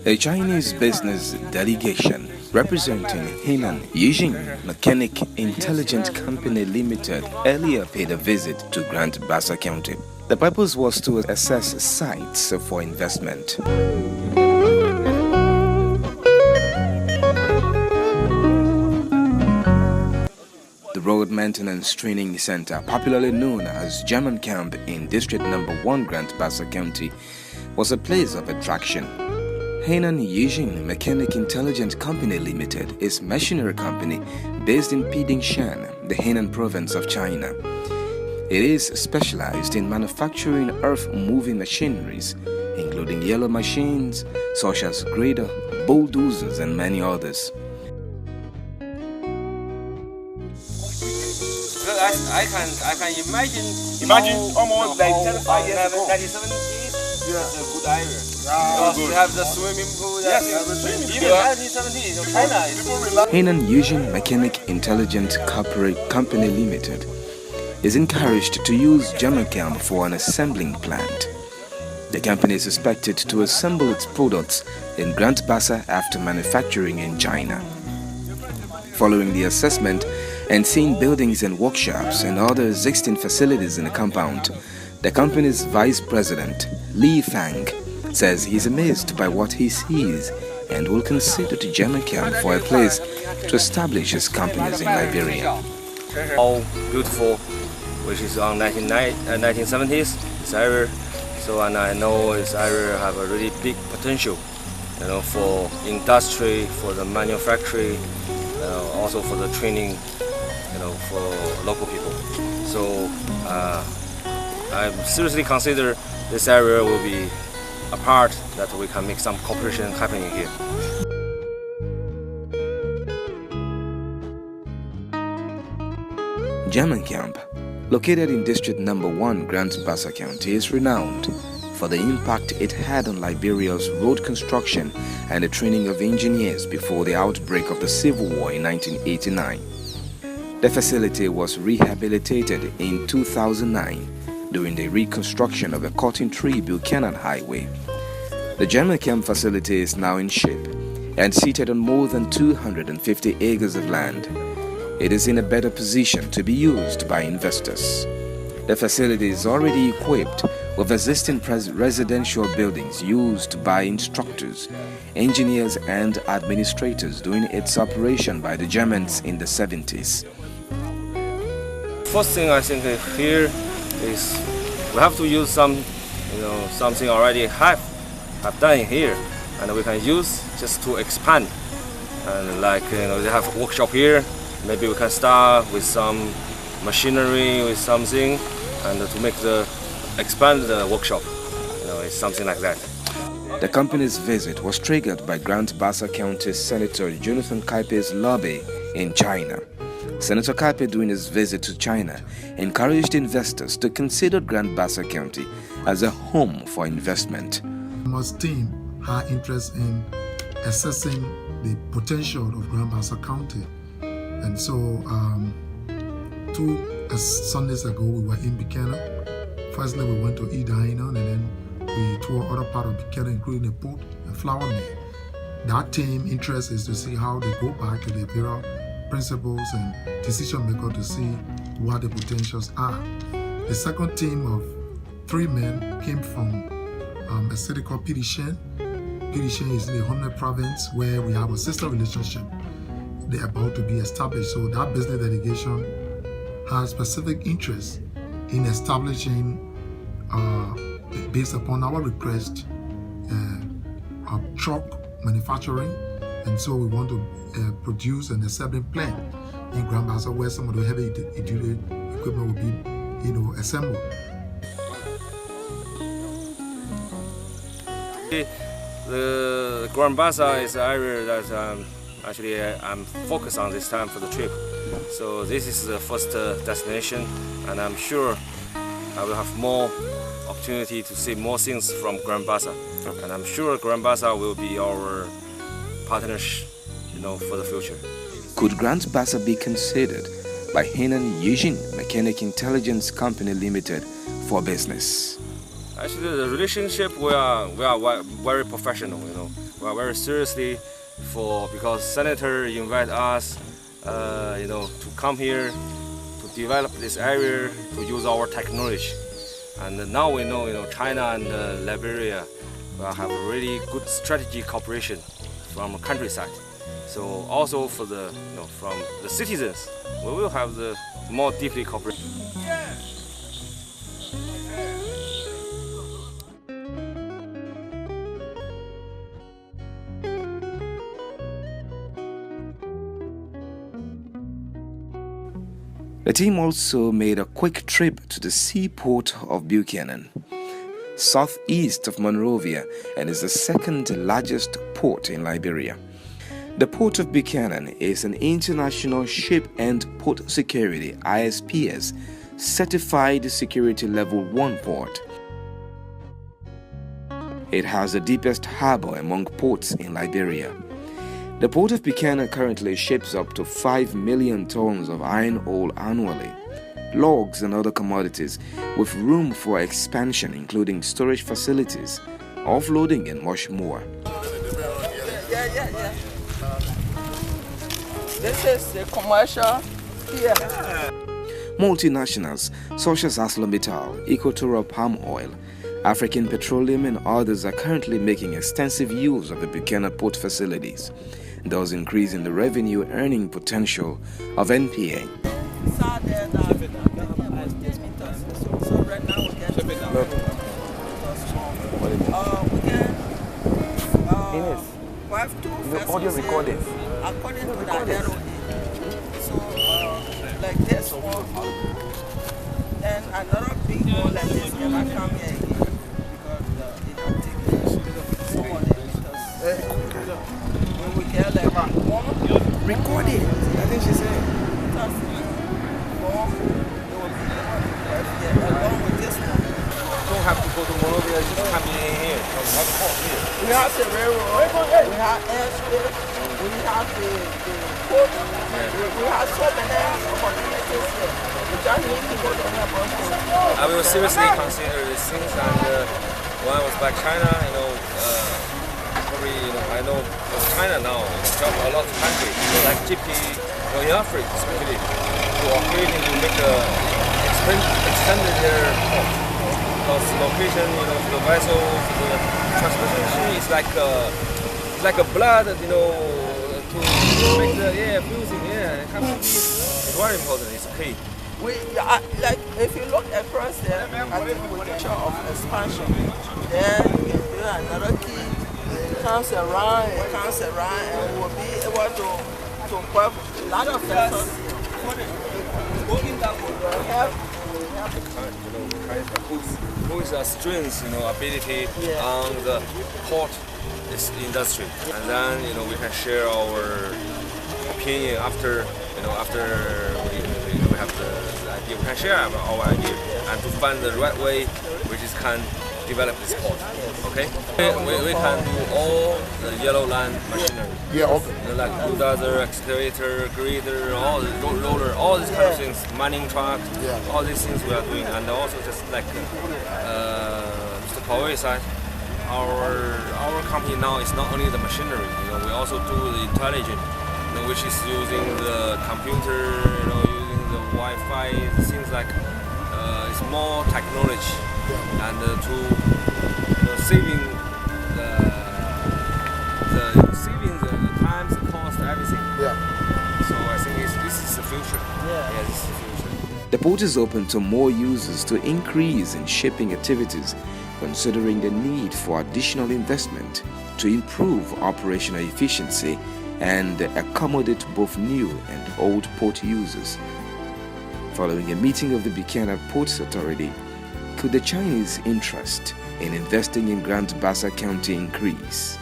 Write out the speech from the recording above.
A Chinese business delegation representing Henan Yijing Mechanic Intelligent Company Limited earlier paid a visit to Grand Bassa County. The purpose was to assess sites for investment. The Road Maintenance Training Center, popularly known as German Camp in District Number 1 Grand Bassa County, was a place of attraction. Henan Yijing Mechanic Intelligent Company Limited is a machinery company based in Pidingshan, the Henan province of China. It is specialized in manufacturing earth-moving machineries, including yellow machines such as grader, bulldozers, and many others. I can imagine almost like 35 years ago. 1970s. That's a good area. We have the swimming pool. Yes, even 1970s. China is Henan Yijing Mechanic Intelligent Company Limited is encouraged to use German Camp for an assembling plant. The company is expected to assemble its products in Grand Bassa after manufacturing in China. Following the assessment and seeing buildings and workshops and other existing facilities in the compound, the company's vice president, Li Fang, says he's amazed by what he sees and will consider the German Camp for a place to establish his companies in Liberia. All beautiful, which is on 1970s. This area, so and I know this area have a really big potential, for industry, for the manufacturing, also for the training, for local people. So I seriously consider this area will be a part that we can make some cooperation happening here. German Camp, located in District Number 1 Grand Bassa County, is renowned for the impact it had on Liberia's road construction and the training of engineers before the outbreak of the Civil War in 1989. The facility was rehabilitated in 2009 during the reconstruction of the Cotton Tree Buchanan Highway. The German Camp facility is now in shape and seated on more than 250 acres of land. It is in a better position to be used by investors. The facility is already equipped with existing residential buildings used by instructors, engineers, and administrators during its operation by the Germans in the 70s. First thing I think here is we have to use something already have done here, and we can use just to expand. And they have a workshop here. Maybe we can start with some machinery, with something, and to expand the workshop. It's something like that. The company's visit was triggered by Grand Bassa County Senator Jonathan Kaipe's lobby in China. Senator Kaipe, during his visit to China, encouraged investors to consider Grand Bassa County as a home for investment. Most team had interest in assessing the potential of Grand Bassa County. And so 2 Sundays ago, we were in Buchanan. Firstly, we went to Edina, and then we toured other part of Buchanan, including the port and flour mill. That team interest is to see how they go back to the various principals and decision makers to see what the potentials are. The second team of 3 men came from a city called Pidingshan. Pidingshan is in the Henan province, where we have a sister relationship. They're about to be established. So that business delegation has specific interest in establishing, based upon our request, truck manufacturing. And so we want to produce an assembling plant in Grand Bassa, where some of the heavy duty equipment will be, assembled. The Grand Bassa is an area that actually I'm focused on this time for the trip. So this is the first destination, and I'm sure I will have more opportunity to see more things from Grand Bassa. And I'm sure Grand Bassa will be our partners, for the future. Could Grand Bassa be considered by Henan Yijing Mechanic Intelligence Company Limited for business? Actually, the relationship we are very professional. very seriously because Senator invite us, to come here to develop this area to use our technology. And now we know, China and Liberia have a really good strategic cooperation from countryside. So also for the, from the citizens, we will have the more deeply cooperation. The team also made a quick trip to the seaport of Buchanan, southeast of Monrovia, and is the second largest port in Liberia. The Port of Buchanan is an International Ship and Port Security (ISPS) certified security level 1 port. It has the deepest harbor among ports in Liberia. The Port of Buchanan currently ships up to 5 million tons of iron ore annually, logs and other commodities, with room for expansion including storage facilities, offloading and much more. This is the commercial here. Multinationals such as ArcelorMittal, Equatorial Palm Oil, African Petroleum and others are currently making extensive use of the Buchanan port facilities, thus increasing the revenue earning potential of NPA. We have two audio recordings according to the arrow. So like this one, then another big one like this never come here again because it don't take some of the meters. When we get like one recorded, I think she said one, there will be one along with this one. Don't have to go to Monrovia, just come in here. We have the railroad, we have airspace, we have the port, we have so many opportunities here. We just need people to help us. I will seriously consider these things, and when I was back China, probably, I know China now, help a lot of countries, like GP, in Africa especially, who are creating to make extended their port. Because the location, for the vessel, for the transportation is like a blood, to make the fusing, it has to be, it's very important, it's key. We like if you look across there, I think with the show of expansion, then you can do another key. It comes around, and we'll be able to work a lot of vessels. Who is a strength, ability on the port industry, and then we can share our opinion after we have the idea. We can share our idea and to find the right way which is can develop this port. Okay, we can do all the yellow line machinery. Yeah, okay. Like bulldozer, excavator, grader, all the roller, all these kind of things, mining truck, all these things we are doing, and also just like Mr. Poway said, our company now is not only the machinery. We also do the intelligent, which is using the computer, using the Wi-Fi, things like it's more technology, and to saving the times, the cost, everything. Yeah. So I think this is the future. Yeah, this is the future. The port is open to more users to increase in shipping activities, considering the need for additional investment to improve operational efficiency and accommodate both new and old port users. Following a meeting of the Buchanan Ports Authority, could the Chinese interest in investing in Grand Bassa County increase?